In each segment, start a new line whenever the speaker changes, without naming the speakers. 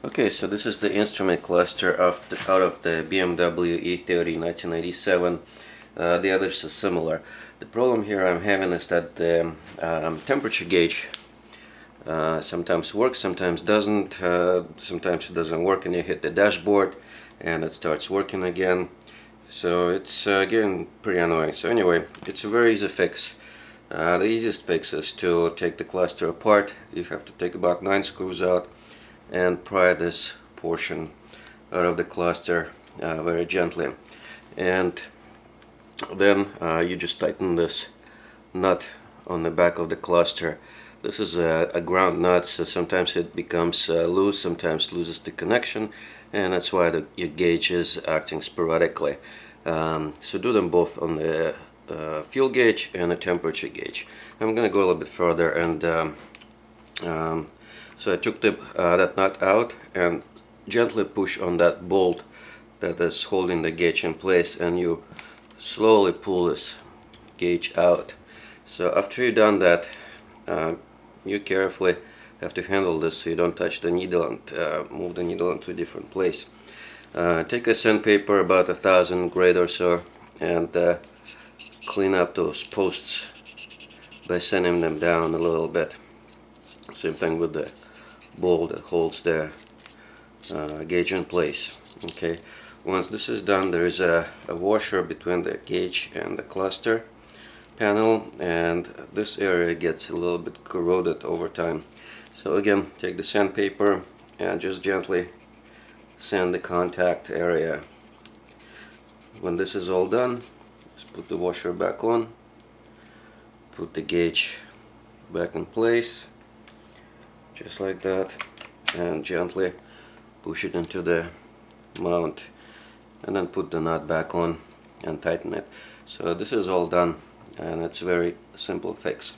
Okay, so this is the instrument cluster out of the BMW e30 1987. The others are similar. The problem here I'm having is that the temperature gauge sometimes works, sometimes doesn't. Sometimes it doesn't work and you hit the dashboard and it starts working again. So it's getting pretty annoying. So anyway, it's a very easy fix. The easiest fix is to take the cluster apart. You have to take about 9 screws out and pry this portion out of the cluster very gently, and then you just tighten this nut on the back of the cluster. This is a ground nut, so sometimes it becomes loose, sometimes loses the connection, and that's why your gauge is acting sporadically. So do them both on the fuel gauge and the temperature gauge. I'm going to go a little bit further, and so I took that nut out and gently push on that bolt that is holding the gauge in place, and you slowly pull this gauge out. So after you've done that, you carefully have to handle this so you don't touch the needle and move the needle into a different place. Take a sandpaper, about 1,000 grade or so, and clean up those posts by sanding them down a little bit. Same thing with the bolt that holds the gauge in place. Okay, once this is done, there is a washer between the gauge and the cluster panel, and this area gets a little bit corroded over time. So again, take the sandpaper and just gently sand the contact area. When this is all done, just put the washer back on, put the gauge back in place just like that, and gently push it into the mount, and then put the nut back on and tighten it. So this is all done, and it's a very simple fix.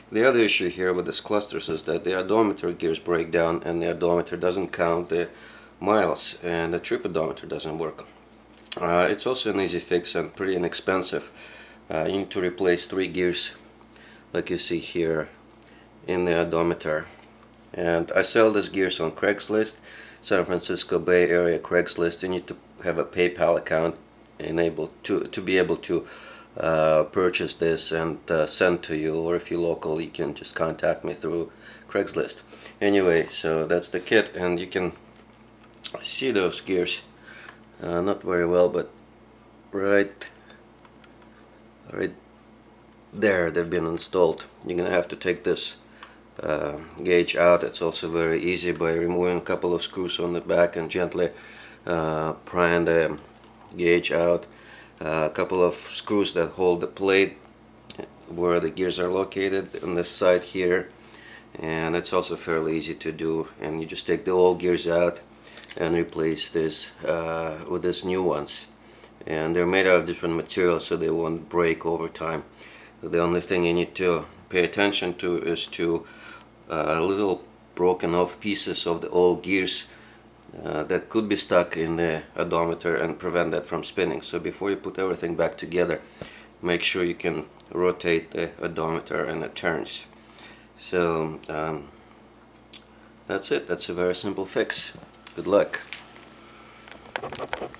The other issue here with this cluster is that the odometer gears break down, and the odometer doesn't count the miles, and the trip odometer doesn't work. It's also an easy fix and pretty inexpensive. You need to replace 3 gears like you see here in the odometer. And I sell these gears on Craigslist, San Francisco Bay Area Craigslist. You need to have a PayPal account enabled to be able to purchase this and send to you, or if you're local, you can just contact me through Craigslist. Anyway, so that's the kit, and you can see those gears not very well, but right there they've been installed. You're gonna have to take this gauge out. It's also very easy by removing a couple of screws on the back and gently prying the gauge out. A couple of screws that hold the plate where the gears are located on this side here, and it's also fairly easy to do. And you just take the old gears out and replace this with these new ones, and they're made out of different materials so they won't break over time. The only thing you need to pay attention to is to little broken off pieces of the old gears that could be stuck in the odometer and prevent that from spinning. So before you put everything back together, make sure you can rotate the odometer and it turns. So that's it. That's a very simple fix. Good luck.